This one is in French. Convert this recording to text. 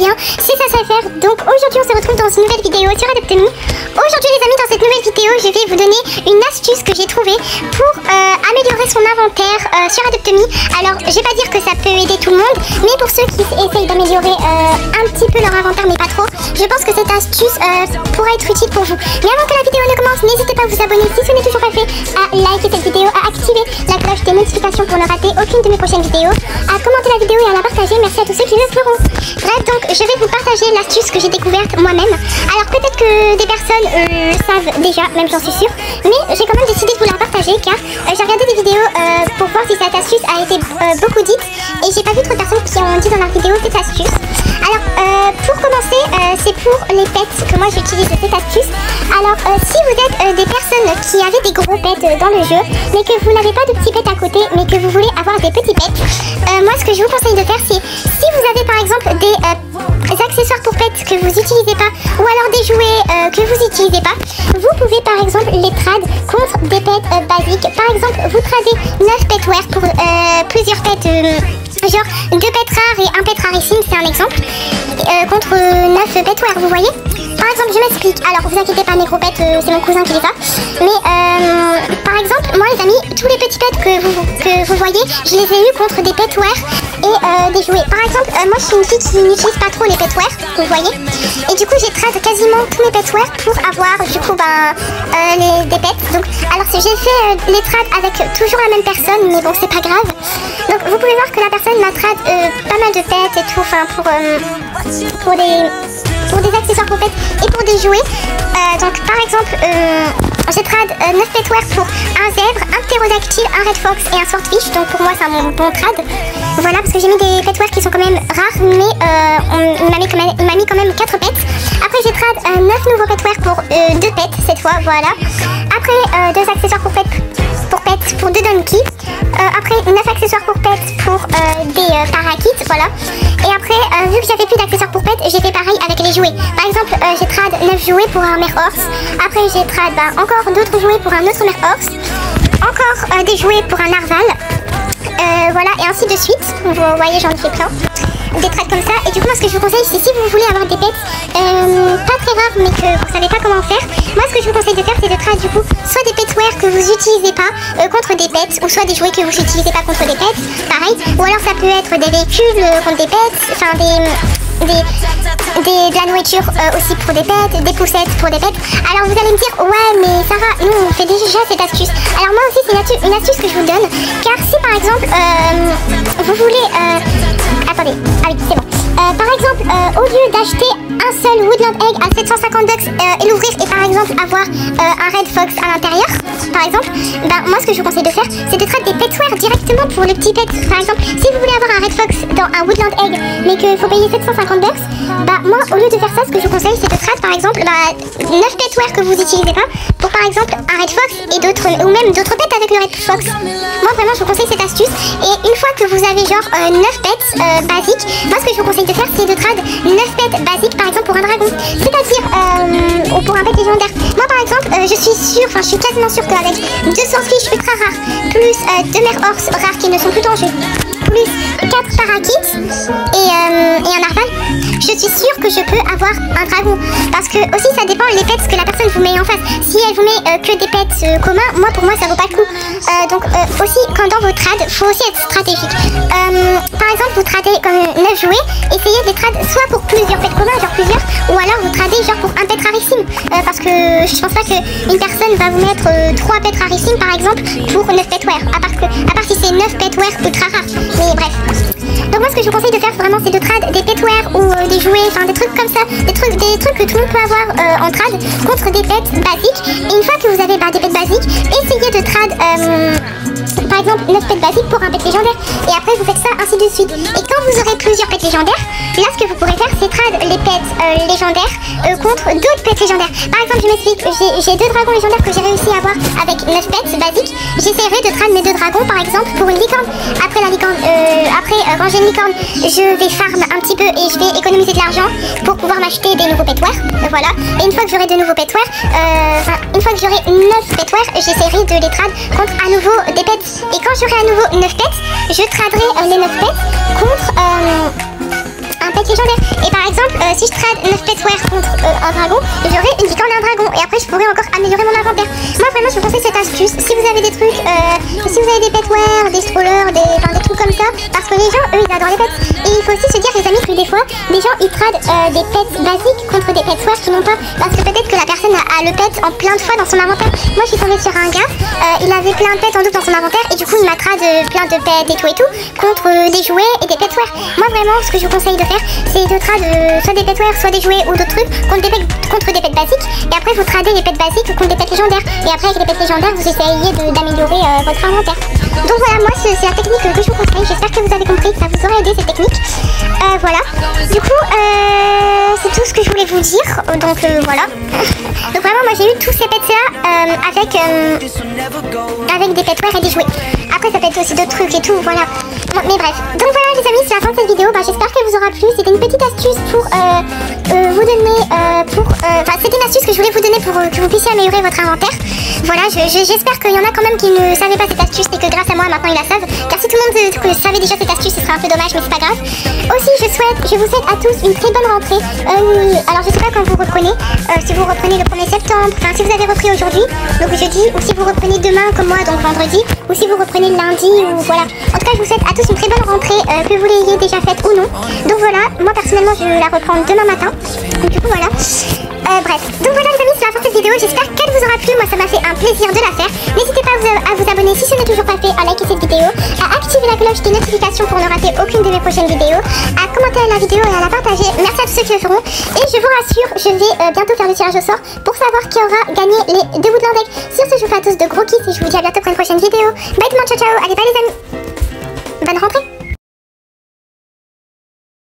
bien, c'est SaSaFaire. Donc aujourd'hui on se retrouve dans une nouvelle vidéo sur Adoptemi. Aujourd'hui les amis, dans cette nouvelle vidéo je vais vous donner une astuce que j'ai trouvée pour améliorer son inventaire sur Adoptemi. Alors je vais pas dire que ça peut aider tout le monde, mais pour ceux qui essayent d'améliorer un petit peu leur inventaire mais pas trop, je pense que cette astuce pourra être utile pour vous. Mais avant que la vidéo ne commence, n'hésitez pas à vous abonner si ce n'est toujours pas fait, à liker cette vidéo, à activer la cloche des notifications pour ne rater aucune de mes prochaines vidéos, à commenter la vidéo et à la partager. Merci à tous ceux qui le feront. Bref, donc je vais vous partager l'astuce que j'ai découverte moi-même. Alors peut-être que des personnes le savent déjà, même j'en suis sûre, mais j'ai quand même décidé de vous la partager car j'ai regardé des vidéos pour voir si cette astuce a été beaucoup dite et j'ai pas vu trop de personnes qui ont dit dans leur vidéo cette astuce. Alors pour commencer, c'est pour les pets que moi j'utilise cette astuce. Alors si vous êtes des personnes qui avaient des gros pets dans le jeu mais que vous n'avez pas de petits pets à côté mais que vous voulez avoir des petits pets, moi ce que je vous conseille de faire, c'est si vous avez par exemple des accessoires pour pets que vous n'utilisez pas ou alors des jouets que vous n'utilisez pas, vous pouvez par exemple les trad contre des pets basiques. Par exemple, vous tradez 9 petware pour plusieurs pets genre 2 pets rares et un pet rarissime, c'est un exemple, contre 9 petware, vous voyez. Par exemple, je m'explique. Alors, vous inquiétez pas, mes gros pets, c'est mon cousin qui les a. Mais, par exemple, moi, les amis, tous les petits pets que vous voyez, je les ai eus contre des petware et des jouets. Par exemple, moi, je suis une fille qui n'utilise pas trop les petware, vous voyez. Et du coup, j'ai trade quasiment tous mes petware pour avoir, du coup, des pets. Donc, alors, j'ai fait les trades avec toujours la même personne, mais bon, c'est pas grave. Donc, vous pouvez voir que la personne m'a trade pas mal de pets et tout, enfin, pour des accessoires pour pets et pour des jouets. Donc par exemple, j'ai trade 9 petware pour un zèbre, un ptérodactyle, un red fox et un swordfish. Donc pour moi c'est un bon trade. Voilà, parce que j'ai mis des petware qui sont quand même rares, mais il m'a mis quand même 4 pets. Après j'ai trade 9 nouveaux petware pour 2 pets cette fois, voilà. Après 2 accessoires pour pets pour 2 donkeys. Après 9 accessoires pour pets pour des parakeets, voilà. Et après, vu que j'avais plus d'accessoires pour pets, j'ai fait pareil avec les jouets. Par exemple, j'ai trad 9 jouets pour un mère horse. Après, j'ai trad encore d'autres jouets pour un autre mère horse. Encore des jouets pour un narval. Voilà, et ainsi de suite. Vous voyez, j'en ai fait plein. Des trades comme ça. Et du coup, moi, ce que je vous conseille, c'est si vous voulez avoir des pets pas très rares, mais que vous savez pas comment faire, moi, ce que je vous conseille de faire, c'est de trade du coup soit des petware que vous utilisez pas contre des pets, ou soit des jouets que vous utilisez pas contre des pets, pareil. Ou alors ça peut être des véhicules contre des pets, enfin de la nourriture aussi pour des pets, des poussettes pour des pets. Alors vous allez me dire, ouais mais Sarah, nous on fait déjà cette astuce. Alors moi aussi c'est une astuce que je vous donne, car si par exemple vous voulez attendez, ah oui c'est bon. Par exemple, au lieu d'acheter un seul Woodland Egg à 750 bucks et l'ouvrir et par exemple avoir un Red Fox à l'intérieur, par exemple, moi ce que je vous conseille de faire, c'est de trade des petware directement pour le petit pet. Par exemple, si vous voulez avoir un Red Fox dans un Woodland Egg mais qu'il faut payer 750 bucks, moi au lieu de faire ça, ce que je vous conseille, c'est de trade par exemple 9 petware que vous n'utilisez pas pour par exemple un Red Fox et d'autres, ou même d'autres pets avec le Red Fox. Moi vraiment je vous conseille cette astuce. Et une fois que vous avez genre 9 pets basiques, moi ce que je vous conseille de faire, c'est de trade 9 pets basiques par exemple pour un dragon, c'est-à-dire ou pour un pet légendaire. Moi par exemple je suis quasiment sûre qu'avec 2 swordfish ultra rares plus 2 mères horse rares qui ne sont plus en jeu, plus 4 parakeets et un narval, je suis sûre que je peux avoir un dragon. Parce que aussi ça dépend les pets que la personne vous met en face. Si elle vous met que des pets communs, pour moi ça vaut pas le coup. Donc aussi quand dans vos trades, faut aussi être stratégique. Par exemple vous tradez comme 9 jouets, essayez de les trade soit pour plusieurs pets communs, genre plusieurs, ou alors vous tradez genre pour un pet rarissime. Parce que je pense pas qu'une personne va vous mettre 3 pets rarissimes par exemple pour 9 petware, à part si c'est 9 petware ultra rares. Mais bref. Donc moi ce que je vous conseille de faire vraiment, c'est de trade des petware ou des jouets, enfin des trucs comme ça, des trucs que tout le monde peut avoir en trad contre des pets basiques. Et une fois que vous avez des pets basiques, essayez de trad par exemple 9 pets basiques pour un pet légendaire. Et après vous faites ça ainsi de suite. Et quand vous aurez plusieurs pets légendaires, là ce que vous pourrez faire, c'est trad les pets légendaires contre d'autres pets légendaires. Par exemple, je m'explique, j'ai 2 dragons légendaires que j'ai réussi à avoir avec 9 pets basiques. J'essaierai de trad mes 2 dragons par exemple pour une licorne. Après la licorne, quand j'ai une licorne, je vais farm un petit peu et je vais économiser de l'argent pour pouvoir m'acheter des nouveaux petware. Voilà. Et une fois que j'aurai de nouveaux petware, une fois que j'aurai 9 petware, j'essaierai de les trad contre à nouveau des pets. Et quand j'aurai à nouveau 9 pets, je traderai les 9 pets contre un pet pets légendaires. Et par exemple, si je trade 9 pets contre un dragon, j'aurai une licorne et un dragon. Et après, je pourrais encore améliorer mon inventaire. Moi, vraiment, je vous conseille cette astuce. Si vous avez des trucs, si vous avez des petware, des strollers, des trucs comme ça, parce que les gens, eux, ils adorent les pets. Et il faut aussi se dire, les amis, que des fois, des gens, ils tradent des pets basiques contre des petware qui n'ont pas. Parce que peut-être que la personne a le pet en plein de fois dans son inventaire. Moi, je suis tombée sur un gars, il avait plein de pets en double dans son inventaire. Et du coup, il m'a trade plein de pets et tout, contre des jouets et des petware. Moi, vraiment, ce que je vous conseille de faire, c'est de trade soit des petware, soit des jouets ou d'autres trucs contre des pets basiques. Et après, vous tradez les pets basiques contre des pets légendaires. Et après, avec les pets légendaires, vous essayez d'améliorer votre inventaire. Donc voilà, moi, c'est la technique que je vous conseille. J'espère que vous avez compris, que ça vous aura aidé cette technique. Voilà. Du coup, c'est tout ce que je voulais vous dire. Donc voilà. Donc vraiment, moi, j'ai eu tous ces pets là avec des petware et des jouets. Après, ça peut être aussi d'autres trucs et tout, voilà. Mais bref. Donc voilà, les amis, c'est la fin de cette vidéo. J'espère qu'elle vous aura plu. C'était une petite astuce pour vous donner, c'était une astuce que je voulais vous donner pour que vous puissiez améliorer votre inventaire. Voilà, j'espère qu'il y en a quand même qui ne savaient pas cette astuce et que grâce à moi, maintenant, ils la savent. Car si tout le monde savait déjà cette astuce, ce serait un peu dommage, mais c'est pas grave. Aussi, je vous souhaite à tous une très bonne rentrée. Alors, je sais pas quand vous reprenez. Si vous reprenez le 1er septembre, enfin, si vous avez repris aujourd'hui, donc jeudi, ou si vous reprenez demain comme moi, donc vendredi, ou si vous reprenez lundi, ou voilà. En tout cas, je vous souhaite à tous une très bonne rentrée, que vous l'ayez déjà faite ou non. Donc voilà, moi personnellement, je la reprends demain matin. Donc du coup, voilà. Bref, donc voilà les amis, c'est la fin de cette vidéo. J'espère qu'elle vous aura plu. Moi, ça m'a fait un plaisir de la faire. N'hésitez pas à vous abonner si ce n'est toujours pas fait, à liker cette vidéo, à activer la cloche des notifications pour ne rater aucune de mes prochaines vidéos, à commenter la vidéo et à la partager. Merci à tous ceux qui le feront. Et je vous rassure, je vais bientôt faire le tirage au sort pour savoir qui aura gagné les 2 Woodland Eggs. Sur ce, je vous fais à tous de gros kiffs et je vous dis à bientôt pour une prochaine vidéo. Bye tout le monde, ciao ciao. Allez, bye les amis. Bonne rentrée.